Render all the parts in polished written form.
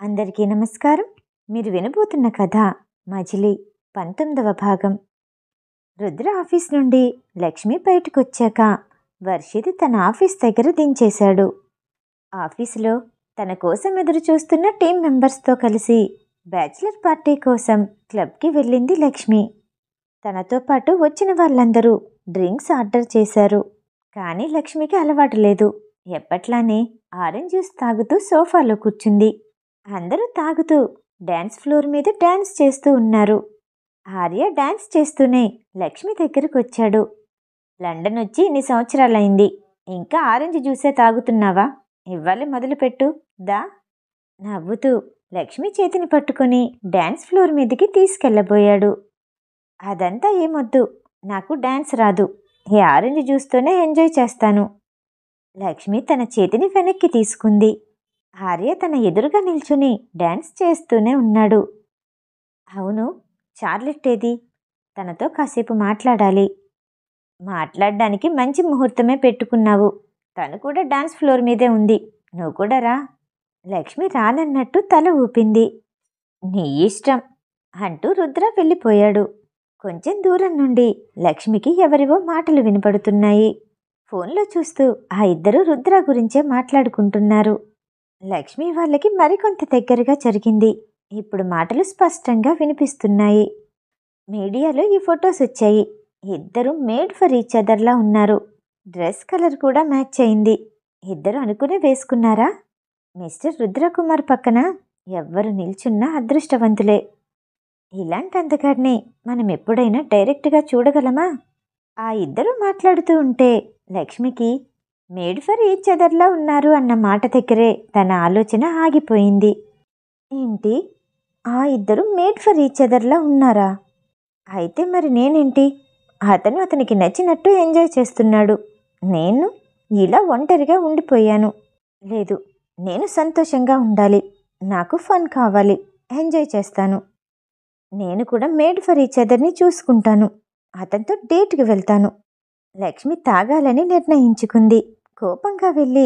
అందరికీ నమస్కారం. మీరు వినబోతున్న కథ మజిలీ 19వ భాగం. రుద్ర ఆఫీస్ నుండి లక్ష్మి బయటకొచ్చాక వర్షిత్ తన ఆఫీస్ దగ్గర దించేశాడు. ఆఫీసులో తన కోసం ఎదురు చూస్తున్న టీం మెంబర్స్తో కలిసి బ్యాచిలర్ పార్టీ కోసం క్లబ్కి వెళ్ళింది లక్ష్మి. తనతో పాటు వచ్చిన వాళ్ళందరూ డ్రింక్స్ ఆర్డర్ చేశారు. కానీ లక్ష్మికి అలవాటు లేదు. ఎప్పట్లానే ఆరెంజ్ జ్యూస్ తాగుతూ సోఫాలో కూర్చుంది. అందరూ తాగుతూ డ్యాన్స్ ఫ్లోర్ మీద డ్యాన్స్ చేస్తూ ఉన్నారు. ఆర్య డ్యాన్స్ చేస్తూనే లక్ష్మి దగ్గరకు వచ్చాడు. లండన్ వచ్చి ఇన్ని సంవత్సరాలైంది, ఇంకా ఆరెంజ్ జ్యూసే తాగుతున్నావా? ఇవ్వాలి మొదలుపెట్టు దా. నవ్వుతూ లక్ష్మి చేతిని పట్టుకొని డ్యాన్స్ ఫ్లోర్ మీదకి తీసుకెళ్ళబోయాడు. అదంతా ఏమొద్దు, నాకు డ్యాన్స్ రాదు, ఈ ఆరెంజ్ జ్యూస్తోనే ఎంజాయ్ చేస్తాను. లక్ష్మి తన చేతిని వెనక్కి తీసుకుంది. ఆర్య తన ఎదురుగా నిల్చుని డ్యాన్స్ చేస్తూనే ఉన్నాడు. అవును, చార్లెట్ ఏది? తనతో కాసేపు మాట్లాడాలి. మాట్లాడడానికి మంచి ముహూర్తమే పెట్టుకున్నావు. తను కూడా డాన్స్ ఫ్లోర్ మీదే ఉంది, నువ్వు కూడా రా. లక్ష్మి రానన్నట్టు తల ఊపింది. నీ ఇష్టం అంటూ రుద్ర వెళ్ళిపోయాడు. కొంచెం దూరం నుండి లక్ష్మికి ఎవరివో మాటలు వినపడుతున్నాయి. ఫోన్లో చూస్తూ ఆ ఇద్దరు రుద్ర గురించే మాట్లాడుకుంటున్నారు. లక్ష్మి వాళ్ళకి మరికొంత దగ్గరగా జరిగింది. ఇప్పుడు మాటలు స్పష్టంగా వినిపిస్తున్నాయి. మీడియాలో ఈ ఫొటోస్ వచ్చాయి. ఇద్దరు మేడ్ ఫర్ ఈచ్ అదర్లా ఉన్నారు. డ్రెస్ కలర్ కూడా మ్యాచ్ అయింది. ఇద్దరు అనుకునే వేసుకున్నారా? మిస్టర్ రుద్రకుమార్ పక్కన ఎవ్వరు నిల్చున్నా అదృష్టవంతులే. ఇలాంటి అందగాడిని మనం ఎప్పుడైనా డైరెక్ట్గా చూడగలమా? ఆ ఇద్దరు మాట్లాడుతూ ఉంటే లక్ష్మికి మేడ్ ఫర్ ఈచ్ అదర్లా ఉన్నారు అన్న మాట దగ్గరే తన ఆలోచన ఆగిపోయింది. ఏంటి, ఆ ఇద్దరు మేడ్ ఫర్ ఈచ్ అదర్లా ఉన్నారా? అయితే మరి నేనేంటి? అతను అతనికి నచ్చినట్టు ఎంజాయ్ చేస్తున్నాడు, నేను ఇలా ఒంటరిగా ఉండిపోయాను. లేదు, నేను సంతోషంగా ఉండాలి, నాకు ఫన్ కావాలి, ఎంజాయ్ చేస్తాను. నేను కూడా మేడ్ ఫర్ ఈచ్ అదర్ని చూసుకుంటాను, అతనితో డేట్కి వెళ్తాను. లక్ష్మి తాగాలని నిర్ణయించుకుంది. కోపంగా వెళ్ళి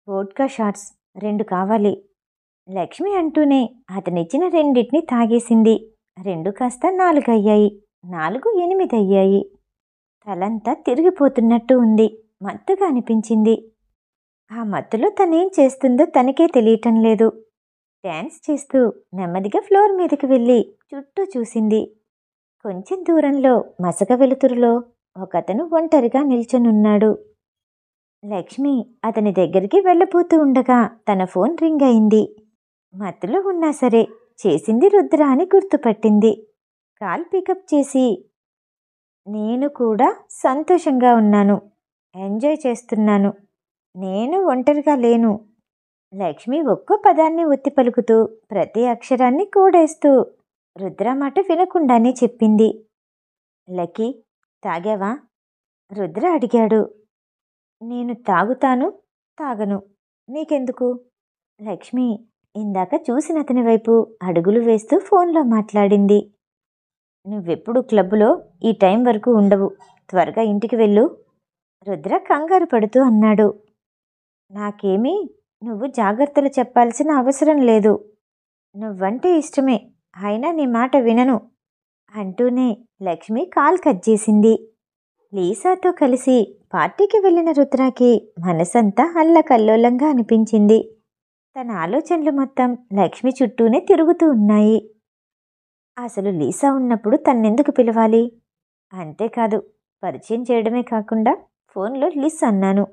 వోడ్కా షాట్స్ 2 కావాలి. లక్ష్మి అంటూనే అతనిచ్చిన 2 తాగేసింది. 2 కాస్త 4 అయ్యాయి, 4 8 అయ్యాయి. తలంతా తిరిగిపోతున్నట్టు ఉంది, మత్తుగా అనిపించింది. ఆ మత్తులో తనేం చేస్తుందో తనకే తెలియటం లేదు. డ్యాన్స్ చేస్తూ నెమ్మదిగా ఫ్లోర్ మీదకి వెళ్ళి చుట్టూ చూసింది. కొంచెం దూరంలో మసక వెలుతురులో ఒకతను ఒంటరిగా నిల్చొనున్నాడు. లక్ష్మి అతని దగ్గరికి వెళ్ళబోతూ ఉండగా తన ఫోన్ రింగ్ అయింది. మత్తులో ఉన్నా సరే చేసింది రుద్ర అని గుర్తుపట్టింది. కాల్ పికప్ చేసి, నేను కూడా సంతోషంగా ఉన్నాను, ఎంజాయ్ చేస్తున్నాను, నేను ఒంటరిగా లేను. లక్ష్మి ఒక్కో పదాన్ని ఒత్తి పలుకుతూ ప్రతి అక్షరాన్ని కూడేస్తూ రుద్ర మాట వినకుండానే చెప్పింది. లక్కీ, తాగావా? రుద్ర అడిగాడు. నేను తాగుతాను, తాగను, నీకెందుకు? లక్ష్మి ఇందాక చూసిన అతని వైపు అడుగులు వేస్తూ ఫోన్లో మాట్లాడింది. నువ్వెప్పుడు క్లబ్లో ఈ టైం వరకు ఉండవు, త్వరగా ఇంటికి వెళ్ళు. రుద్ర కంగారు పడుతూ అన్నాడు. నాకేమీ నువ్వు జాగ్రత్తలు చెప్పాల్సిన అవసరం లేదు, నువ్వంటే ఇష్టమే, అయినా నీ మాట వినను అంటూనే లక్ష్మి కాల్ కట్ చేసింది. లీసాతో కలిసి పార్టీకి వెళ్ళిన రుద్రాకి మనసంతా అల్లకల్లోలంగా అనిపించింది. తన ఆలోచనలు మొత్తం లక్ష్మి చుట్టూనే తిరుగుతూ ఉన్నాయి. అసలు లీసా ఉన్నప్పుడు తన్నెందుకు పిలవాలి? అంతేకాదు, పరిచయం చేయడమే కాకుండా ఫోన్లో లిస్ అన్నాను.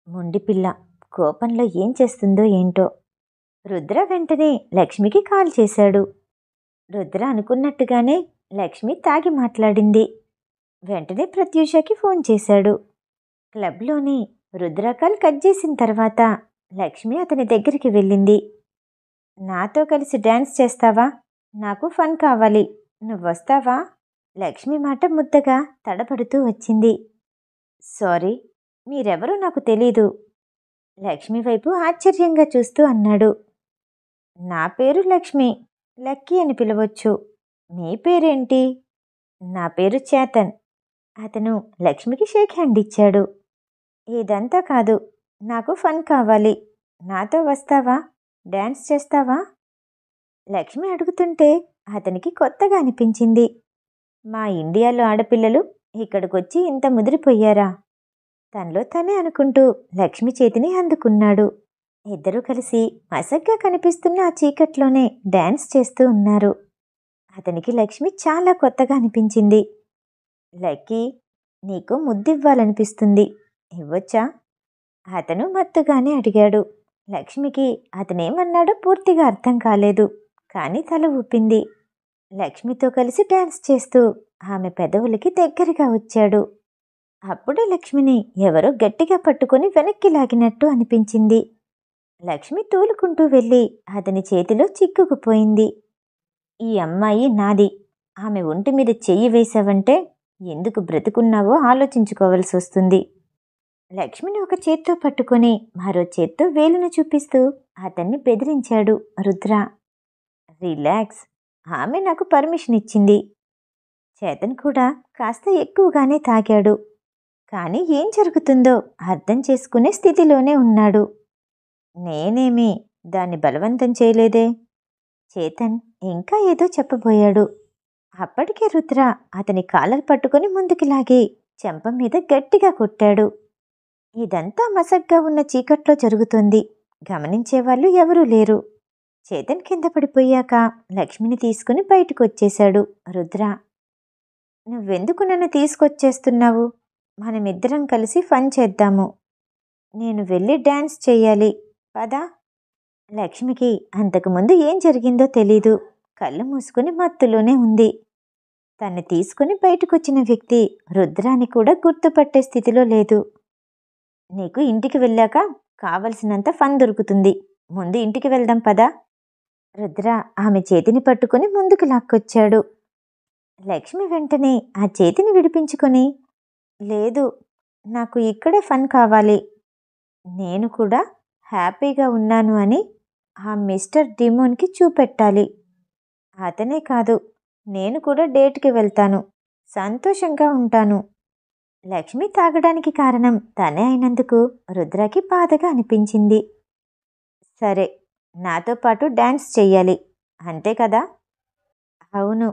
మొండి పిల్ల కోపంలో ఏం చేస్తుందో ఏంటో. రుద్ర వెంటనే లక్ష్మికి కాల్ చేశాడు. రుద్ర అనుకున్నట్టుగానే లక్ష్మి తాగి మాట్లాడింది. వెంటనే ప్రత్యూషకి ఫోన్ చేశాడు. క్లబ్లోని రుద్ర కాల్ కట్ చేసిన తర్వాత లక్ష్మి అతని దగ్గరికి వెళ్ళింది. నాతో కలిసి డ్యాన్స్ చేస్తావా? నాకు ఫన్ కావాలి, నువ్వొస్తావా? లక్ష్మి మాట ముద్దగా తడబడుతూ వచ్చింది. సారీ, మీరెవరో నాకు తెలీదు. లక్ష్మి వైపు ఆశ్చర్యంగా చూస్తూ అన్నాడు. నా పేరు లక్ష్మి, లక్కీ అని పిలవచ్చు. మీ పేరేంటి? నా పేరు చేతన్. అతను లక్ష్మికి షేక్ హ్యాండ్ ఇచ్చాడు. ఇదంతా కాదు, నాకు ఫన్ కావాలి, నాతో వస్తావా? డ్యాన్స్ చేస్తావా? లక్ష్మి అడుగుతుంటే అతనికి కొత్తగా అనిపించింది. మా ఇండియాలో ఆడపిల్లలు ఇక్కడికొచ్చి ఇంత ముదిరిపోయారా? తనలో తనే అనుకుంటూ లక్ష్మి చేతిని అందుకున్నాడు. ఇద్దరూ కలిసి మసగ్గా కనిపిస్తున్న ఆ చీకట్లోనే డాన్స్ చేస్తూ ఉన్నారు. అతనికి లక్ష్మి చాలా కొత్తగా అనిపించింది. లక్కీ, నీకు ముద్దివ్వాలనిపిస్తుంది, ఇవ్వొచ్చా? అతను మత్తుగానే అడిగాడు. లక్ష్మికి అతనేమన్నాడో పూర్తిగా అర్థం కాలేదు, కానీ తల ఊపింది. లక్ష్మితో కలిసి డాన్స్ చేస్తూ ఆమె పెదవులకి దగ్గరగా వచ్చాడు. అప్పుడే లక్ష్మిని ఎవరో గట్టిగా పట్టుకుని వెనక్కి లాగినట్టు అనిపించింది. లక్ష్మి తూలుకుంటూ వెళ్ళి అతని చేతిలో చిక్కుకుపోయింది. ఈ అమ్మాయి నాది. ఆమె ఒంటి మీద చెయ్యి వేశావంటే ఎందుకు బ్రతుకున్నావో ఆలోచించుకోవాల్సి వస్తుంది. లక్ష్మిని ఒక చేత్తో పట్టుకుని మరో చేత్తో వేలును చూపిస్తూ అతన్ని బెదిరించాడు రుద్ర. రిలాక్స్, ఆమె నాకు పర్మిషన్ ఇచ్చింది. చేతన్ కూడా కాస్త ఎక్కువగానే తాగాడు, కానీ ఏం జరుగుతుందో అర్థం చేసుకునే స్థితిలోనే ఉన్నాడు. నేనేమీ దాన్ని బలవంతం చేయలేదే. చేతన్ ఇంకా ఏదో చెప్పబోయాడు. అప్పటికే రుద్ర అతని కాలర్ పట్టుకుని ముందుకు లాగి చెంప మీద గట్టిగా కొట్టాడు. ఇదంతా మసగ్గా ఉన్న చీకట్లో జరుగుతుంది. గమనించేవాళ్ళు ఎవరూ లేరు. చేతన్ కింద పడిపోయాక లక్ష్మిని తీసుకుని బయటకు వచ్చేశాడు రుద్ర. నువ్వెందుకు నన్ను తీసుకొచ్చేస్తున్నావు? మనమిద్దరం కలిసి ఫన్ చేద్దాము. నేను వెళ్ళి డాన్స్ చెయ్యాలి, పదా. లక్ష్మికి అంతకుముందు ఏం జరిగిందో తెలీదు. కళ్ళు మూసుకుని మత్తులోనే ఉంది. తన్ని తీసుకుని బయటకొచ్చిన వ్యక్తి రుద్రాని కూడా గుర్తుపట్టే స్థితిలో లేదు. నీకు ఇంటికి వెళ్ళాక కావలసినంత ఫన్ దొరుకుతుంది. ముందు ఇంటికి వెళ్దాం పదా. రుద్ర ఆమె చేతిని పట్టుకుని ముందుకు లాక్కొచ్చాడు. లక్ష్మి వెంటనే ఆ చేతిని విడిపించుకొని, లేదు, నాకు ఇక్కడే ఫన్ కావాలి. నేను కూడా హ్యాపీగా ఉన్నాను అని ఆ మిస్టర్ డిమోన్కి చూపెట్టాలి. అతనే కాదు, నేను కూడా డేట్కి వెళ్తాను, సంతోషంగా ఉంటాను. లక్ష్మి తాగడానికి కారణం తనే అయినందుకు రుద్రకి బాధగా అనిపించింది. సరే, నాతో పాటు డాన్స్ చెయ్యాలి, అంతే కదా? అవును,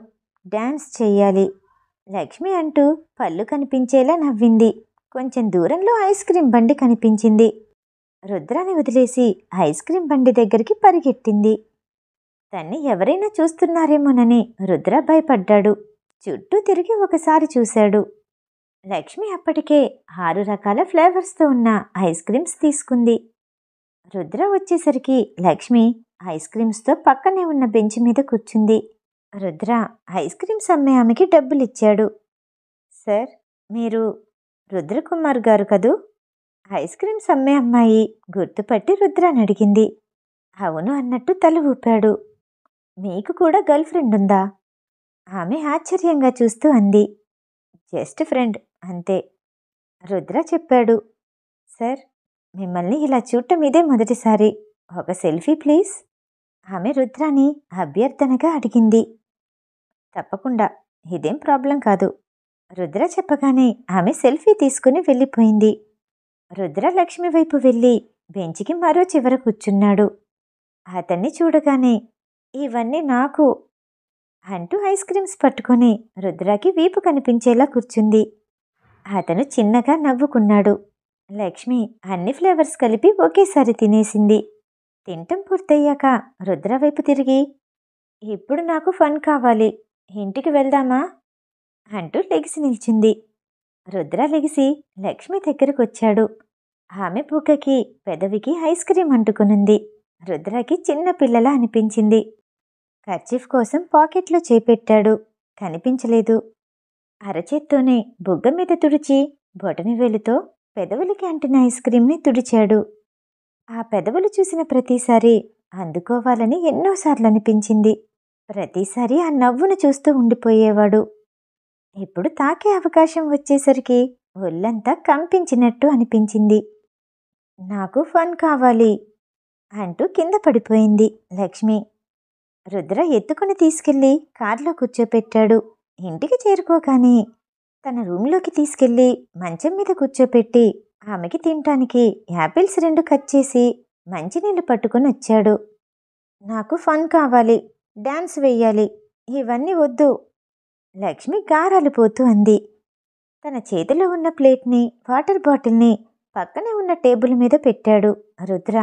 డాన్స్ చెయ్యాలి, లక్ష్మి అంటూ పళ్ళు కనిపించేలా నవ్వింది. కొంచెం దూరంలో ఐస్ క్రీం బండి కనిపించింది. రుద్రాని వదిలేసి ఐస్ క్రీం బండి దగ్గరికి పరిగెట్టింది. తన్ని ఎవరైనా చూస్తున్నారేమోనని రుద్ర భయపడ్డాడు. చుట్టూ తిరిగి ఒకసారి చూశాడు. లక్ష్మి అప్పటికే 6 రకాల ఫ్లేవర్స్తో ఉన్న ఐస్ క్రీమ్స్ తీసుకుంది. రుద్ర వచ్చేసరికి లక్ష్మి ఐస్ క్రీమ్స్తో పక్కనే ఉన్న బెంచ్ మీద కూర్చుంది. రుద్ర ఐస్ క్రీమ్స్ అమ్మే ఆమెకి డబ్బులిచ్చాడు. సార్, మీరు రుద్రకుమార్ గారు కదూ? ఐస్ క్రీమ్స్ అమ్మే అమ్మాయి గుర్తుపట్టి రుద్రాని అడిగింది. అవును అన్నట్టు తల ఊపాడు. మీకు కూడా గర్ల్ ఫ్రెండ్ ఉందా? ఆమె ఆశ్చర్యంగా చూస్తూ అంది. జస్ట్ ఫ్రెండ్, అంతే, రుద్ర చెప్పాడు. సార్, మిమ్మల్ని ఇలా చూడటం ఇదే మొదటిసారి. ఒక సెల్ఫీ ప్లీజ్. ఆమె రుద్రాని అభ్యర్థనగా అడిగింది. తప్పకుండా, ఇదేం ప్రాబ్లం కాదు. రుద్ర చెప్పగానే ఆమె సెల్ఫీ తీసుకుని వెళ్ళిపోయింది. రుద్ర లక్ష్మి వైపు వెళ్ళి బెంచికి మరో చివర కూర్చున్నాడు. అతన్ని చూడగానే ఇవన్నీ నాకు అంటూ ఐస్ క్రీమ్స్ పట్టుకొని రుద్రకి వీపు కనిపించేలా కూర్చుంది. అతను చిన్నగా నవ్వుకున్నాడు. లక్ష్మి అన్ని ఫ్లేవర్స్ కలిపి ఒకేసారి తినేసింది. తింటం పూర్తయ్యాక రుద్ర వైపు తిరిగి, ఇప్పుడు నాకు ఫన్ కావాలి, ఇంటికి వెళ్దామా అంటూ లెగిసి నిల్చుంది. రుద్ర లెగిసి లక్ష్మి దగ్గరకొచ్చాడు. ఆమె బుగ్గకి పెదవికి ఐస్ క్రీం అంటుకునుంది. రుద్రకి చిన్న పిల్లలా అనిపించింది. కర్చీఫ్ కోసం పాకెట్లో చేపెట్టాడు, కనిపించలేదు. అరచేత్తోనే బుగ్గ మీద తుడిచి బొటనవేలుతో పెదవులకి అంటిన ఐస్ క్రీంని తుడిచాడు. ఆ పెదవులు చూసిన ప్రతిసారి అందుకోవాలని ఎన్నోసార్లు అనిపించింది. ప్రతిసారి ఆ నవ్వును చూస్తూ ఉండిపోయేవాడు. ఇప్పుడు తాకే అవకాశం వచ్చేసరికి ఒళ్ళంతా కంపించినట్టు అనిపించింది. నాకు ఫన్ కావాలి అంటూ కింద పడిపోయింది లక్ష్మి. రుద్ర ఎత్తుకుని తీసుకెళ్లి కార్లో కూర్చోపెట్టాడు. ఇంటికి చేరుకోగానే తన రూంలోకి తీసుకెళ్లి మంచం మీద కూర్చోపెట్టి ఆమెకి తినటానికి యాపిల్స్ 2 కట్ చేసి మంచినీళ్లు పట్టుకుని వచ్చాడు. నాకు ఫన్ కావాలి, డాన్స్ వెయ్యాలి, ఇవన్నీ వద్దు. లక్ష్మి గారాలు పోతూ అంది. తన చేతిలో ఉన్న ప్లేట్ని, వాటర్ బాటిల్ని పక్కనే ఉన్న టేబుల్ మీద పెట్టాడు రుద్ర.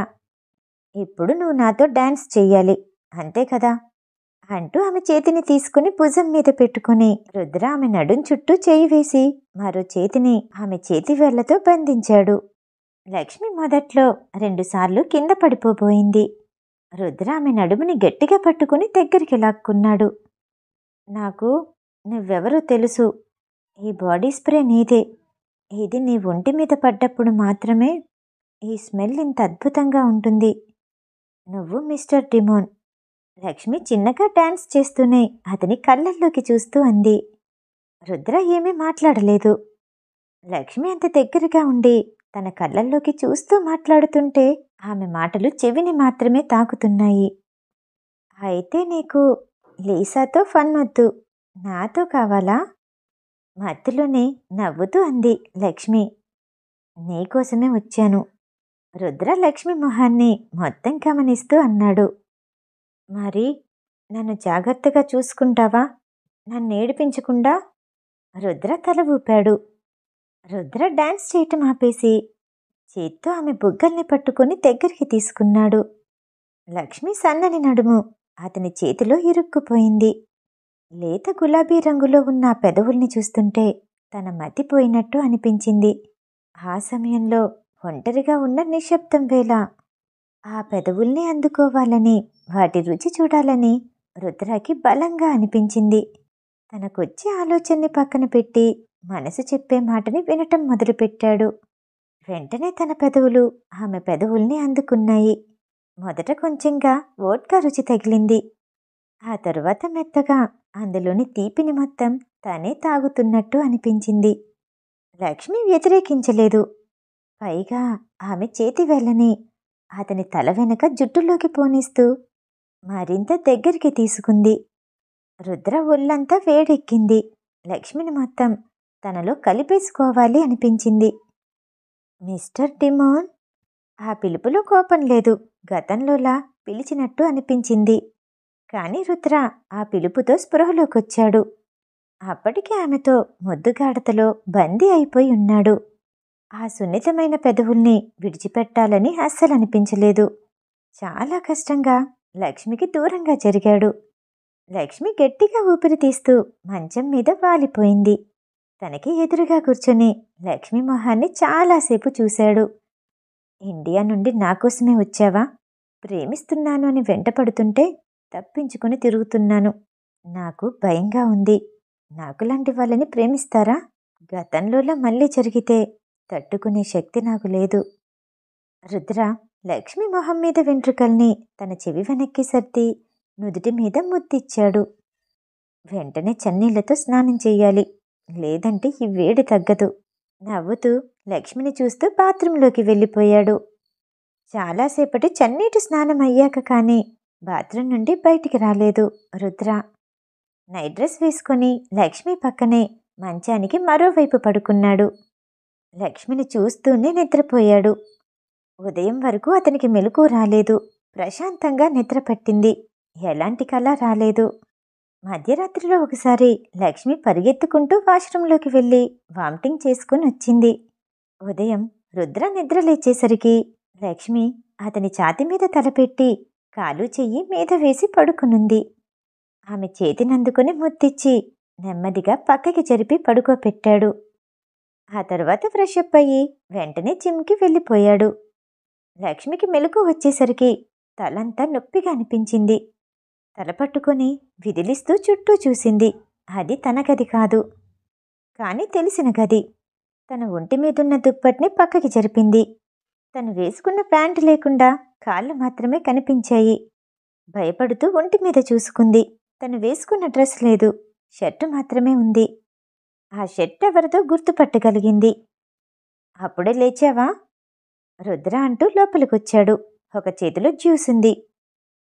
ఇప్పుడు నువ్వు నాతో డాన్స్ చెయ్యాలి, అంతే కదా అంటూ ఆమె చేతిని తీసుకుని భుజం మీద పెట్టుకుని రుద్ర ఆమె నడుం చుట్టూ చేయి వేసి మరో చేతిని ఆమె చేతి వేళ్లతో బంధించాడు. లక్ష్మి మొదట్లో 2 సార్లు కింద పడిపోబోయింది. రుద్ర ఆమె నడుముని గట్టిగా పట్టుకుని దగ్గరికి లాక్కున్నాడు. నాకు నువ్వెవరో తెలుసు. ఈ బాడీ స్ప్రే నీదే. ఇది నీ ఒంటి మీద పడ్డప్పుడు మాత్రమే ఈ స్మెల్ ఇంత అద్భుతంగా ఉంటుంది. నువ్వు మిస్టర్ డిమోన్. లక్ష్మి చిన్నగా డాన్స్ చేస్తూనే అతని కళ్ళల్లోకి చూస్తూ అంది. రుద్ర ఏమీ మాట్లాడలేదు. లక్ష్మి అంత దగ్గరగా ఉండి తన కళ్ళల్లోకి చూస్తూ మాట్లాడుతుంటే ఆమె మాటలు చెవిని మాత్రమే తాకుతున్నాయి. అయితే నీకు లీసాతో ఫన్ వద్దు, నాతో కావాలా? మధ్యలోనే నవ్వుతూ అంది లక్ష్మి. నీకోసమే వచ్చాను. రుద్ర లక్ష్మి మొహాన్ని మొత్తం గమనిస్తూ అన్నాడు. మరి నన్ను జాగ్రత్తగా చూసుకుంటావా, నన్ను ఏడిపించకుండా? రుద్ర తల ఊపాడు. రుద్ర డాన్స్ చేయటం ఆపేసి చేత్తో ఆమె బుగ్గల్ని పట్టుకుని దగ్గరికి తీసుకున్నాడు. లక్ష్మి సన్నని నడుము అతని చేతిలో ఇరుక్కుపోయింది. లేత గులాబీ రంగులో ఉన్న ఆ పెదవుల్ని చూస్తుంటే తన మతిపోయినట్టు అనిపించింది. ఆ సమయంలో ఒంటరిగా ఉన్న నిశ్శబ్దం వేళ ఆ పెదవుల్ని అందుకోవాలని, వాటి రుచి చూడాలని రుద్రకి బలంగా అనిపించింది. తనకొచ్చే ఆలోచనని పక్కన పెట్టి మనసు చెప్పే మాటని వినటం మొదలుపెట్టాడు. వెంటనే తన పెదవులు ఆమె పెదవుల్ని అందుకున్నాయి. మొదట కొంచెంగా వోడ్కా రుచి తగిలింది. ఆ తరువాత మెత్తగా అందులోని తీపిని మొత్తం తనే తాగుతున్నట్టు అనిపించింది. లక్ష్మి వ్యతిరేకించలేదు. పైగా ఆమె చేతి వేళ్ళని అతని తల వెనక జుట్టులోకి పోనిస్తూ మరింత దగ్గరికి తీసుకుంది. రుద్ర ఒళ్ళంతా వేడెక్కింది. లక్ష్మిని మొత్తం తనలో కలిపేసుకోవాలి అనిపించింది. Mister Damon. ఆ పిలుపులో కోపం లేదు, గతంలోలా పిలిచినట్టు అనిపించింది. కాని రుద్ర ఆ పిలుపుతో స్పృహలోకొచ్చాడు. అప్పటికే ఆమెతో ముద్దుగాడతలో బందీ అయిపోయి ఉన్నాడు. ఆ సున్నితమైన పెదవుల్ని విడిచిపెట్టాలని అస్సలనిపించలేదు. చాలా కష్టంగా లక్ష్మికి దూరంగా జరిగాడు. లక్ష్మి గట్టిగా ఊపిరి తీస్తూ మంచం మీద వాలిపోయింది. తనకి ఎదురుగా కూర్చొని లక్ష్మి మొహాన్ని చాలాసేపు చూశాడు. ఇండియా నుండి నాకోసమే వచ్చావా? ప్రేమిస్తున్నాను అని వెంటపడుతుంటే తప్పించుకుని తిరుగుతున్నాను. నాకు భయంగా ఉంది. నాకులాంటి వాళ్ళని ప్రేమిస్తారా? గతంలోలా మళ్ళీ జరిగితే తట్టుకునే శక్తి నాకు లేదు. రుద్ర లక్ష్మి మొహం మీద వెంట్రుకల్ని తన చెవి వెనక్కి సర్ది నుదుటి మీద ముద్దిచ్చాడు. వెంటనే చన్నీళ్లతో స్నానం చెయ్యాలి, లేదంటే ఈ వేడి తగ్గదు. నవ్వుతూ లక్ష్మిని చూస్తూ బాత్రూంలోకి వెళ్ళిపోయాడు. చాలాసేపటి చన్నీటి స్నానం అయ్యాక కానీ బాత్రూం నుండి బయటికి రాలేదు రుద్ర. నైట్ డ్రెస్ వేసుకొని లక్ష్మి పక్కనే మంచానికి మరోవైపు పడుకున్నాడు. లక్ష్మిని చూస్తూనే నిద్రపోయాడు. ఉదయం వరకు అతనికి మెలకువ రాలేదు. ప్రశాంతంగా నిద్ర పట్టింది. ఎలాంటి కల రాలేదు. మధ్యరాత్రిలో ఒకసారి లక్ష్మి పరిగెత్తుకుంటూ వాష్రూంలోకి వెళ్ళి వామిటింగ్ చేసుకుని వచ్చింది. ఉదయం రుద్ర నిద్ర లేచేసరికి లక్ష్మి అతని ఛాతి మీద తలపెట్టి కాలు చెయ్యి మీద వేసి పడుకునుంది. ఆమె చేతినందుకుని ముద్దిచ్చి నెమ్మదిగా పక్కకి జరిపి పడుకోపెట్టాడు. ఆ తర్వాత ఫ్రెషప్ అయ్యి వెంటనే జిమ్కి వెళ్ళిపోయాడు. లక్ష్మికి మెలకువ వచ్చేసరికి తలంతా నొప్పిగా అనిపించింది. తల పట్టుకొని విదిలిస్తూ చుట్టూ చూసింది. అది తన గది కాదు, కానీ తెలిసిన గది. తన ఒంటి మీదున్న దుప్పటిని పక్కకి జరిపింది. తను వేసుకున్న ప్యాంటు లేకుండా కాళ్ళు మాత్రమే కనిపించాయి. భయపడుతూ ఒంటి మీద చూసుకుంది. తను వేసుకున్న డ్రెస్ లేదు, షర్టు మాత్రమే ఉంది. ఆ షర్ట్ ఎవరిదో గుర్తుపట్టగలిగింది. అప్పుడే లేచావా? రుద్ర అంటూ లోపలికొచ్చాడు. ఒక చేతిలో జ్యూస్ ఉంది,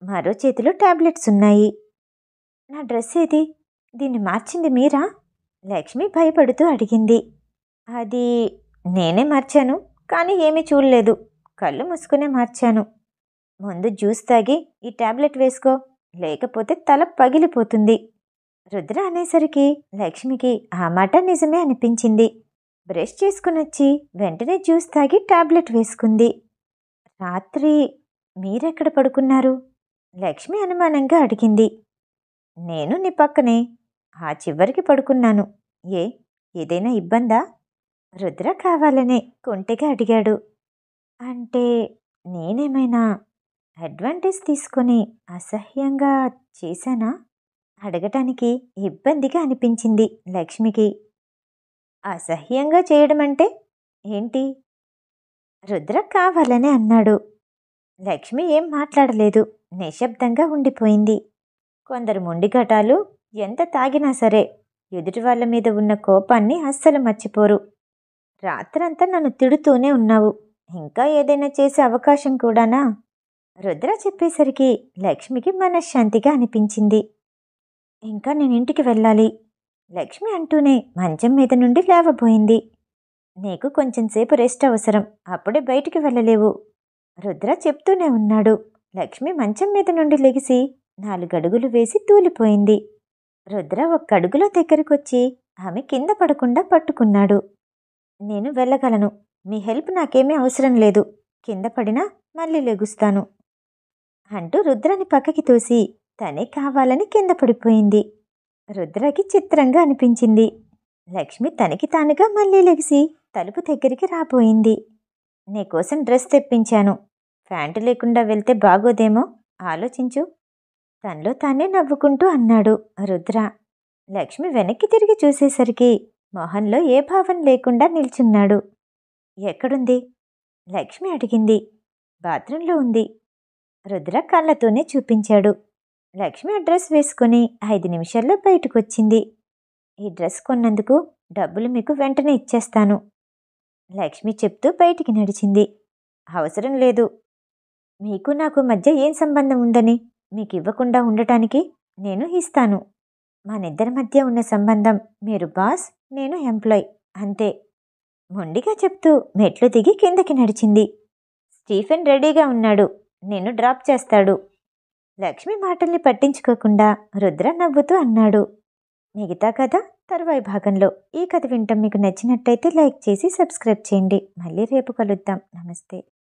మరో చేతిలో టాబ్లెట్స్ ఉన్నాయి. నా డ్రెస్ ఏది? దీన్ని మార్చింది మీరా? లక్ష్మి భయపడుతూ అడిగింది. అది నేనే మార్చాను, కానీ ఏమీ చూడలేదు. కళ్ళు మూసుకునే మార్చాను. ముందు జ్యూస్ తాగి ఈ టాబ్లెట్ వేసుకో, లేకపోతే తల పగిలిపోతుంది. రుద్ర అనేసరికి లక్ష్మికి ఆ మాట నిజమే అనిపించింది. బ్రష్ చేసుకునొచ్చి వెంటనే జ్యూస్ తాగి టాబ్లెట్ వేసుకుంది. రాత్రి మీరెక్కడ పడుకున్నారు? లక్ష్మి అనుమానంగా అడిగింది. నేను నీ పక్కనే ఆ చివరికి పడుకున్నాను. ఏ ఏదైనా ఇబ్బందా? రుద్ర కావాలనే కొంటెగా అడిగాడు. అంటే నేనేమైనా అడ్వాంటేజ్ తీసుకొని అసహ్యంగా చేశానా? అడగటానికి ఇబ్బందిగా అనిపించింది లక్ష్మికి. అసహ్యంగా చేయడం అంటే ఏంటి? రుద్ర కావాలనే అన్నాడు. లక్ష్మి ఏం మాట్లాడలేదు. నిశ్శబ్దంగా ఉండిపోయింది. కొందరు మొండిఘటాలు ఎంత తాగినా సరే ఎదుటి వాళ్ళ మీద ఉన్న కోపాన్ని అస్సలు మర్చిపోరు. రాత్రంతా నన్ను తిడుతూనే ఉన్నావు. ఇంకా ఏదైనా చేసే అవకాశం కూడానా? రుద్ర చెప్పేసరికి లక్ష్మికి మనశ్శాంతిగా అనిపించింది. ఇంకా నేనింటికి వెళ్ళాలి. లక్ష్మి అంటూనే మంచం మీద నుండి లేవబోయింది. నీకు కొంచెంసేపు రెస్ట్ అవసరం. అప్పుడే బయటికి వెళ్ళలేవు. రుద్ర చెప్తూనే ఉన్నాడు. లక్ష్మి మంచం మీద నుండి లెగిసి 4 అడుగులు వేసి తూలిపోయింది. రుద్ర ఒక్క అడుగులో దగ్గరకొచ్చి ఆమె కింద పడకుండా పట్టుకున్నాడు. నేను వెళ్ళగలను. మీ హెల్ప్ నాకేమీ అవసరం లేదు. కింద పడినా మళ్ళీ లెగుస్తాను అంటూ రుద్రని పక్కకి తోసి తనే కావాలని కింద పడిపోయింది. రుద్రకి చిత్రంగా అనిపించింది. లక్ష్మి తనకి తానుగా మళ్ళీ లెగిసి తలుపు దగ్గరికి రాబోయింది. నీకోసం డ్రెస్ తెప్పించాను. ప్యాంటు లేకుండా వెళ్తే బాగోదేమో, ఆలోచించు తనలో తానే నవ్వుకుంటూ అన్నాడు రుద్ర. లక్ష్మి వెనక్కి తిరిగి చూసేసరికి మొహంలో ఏ భావం లేకుండా నిల్చున్నాడు. ఎక్కడుంది? లక్ష్మి అడిగింది. బాత్రూంలో ఉంది. రుద్ర కళ్ళతోనే చూపించాడు. లక్ష్మి ఆ డ్రెస్ వేసుకుని 5 నిమిషాల్లో బయటకొచ్చింది. ఈ డ్రెస్ కొన్నందుకు డబ్బులు మీకు వెంటనే ఇచ్చేస్తాను. లక్ష్మి చెప్తూ బయటికి నడిచింది. అవసరం లేదు. మీకు నాకు మధ్య ఏం సంబంధం ఉందని మీకు ఇవ్వకుండా ఉండటానికి నేను ఇస్తాను. మనిద్దరి మధ్య ఉన్న సంబంధం మీరు బాస్, నేను ఎంప్లాయ్ అంతే. మొండిగా చెప్తూ మెట్లు దిగి కిందకి నడిచింది. స్టీఫెన్ రెడీగా ఉన్నాడు. నిన్ను డ్రాప్ చేస్తాడు. లక్ష్మి మాటల్ని పట్టించుకోకుండా రుద్ర నవ్వుతూ అన్నాడు. మిగతా కథ తరువాయి భాగంలో. ఈ కథ వింటం మీకు నచ్చినట్టయితే లైక్ చేసి సబ్స్క్రైబ్ చేయండి. మళ్ళీ రేపు కలుద్దాం. నమస్తే.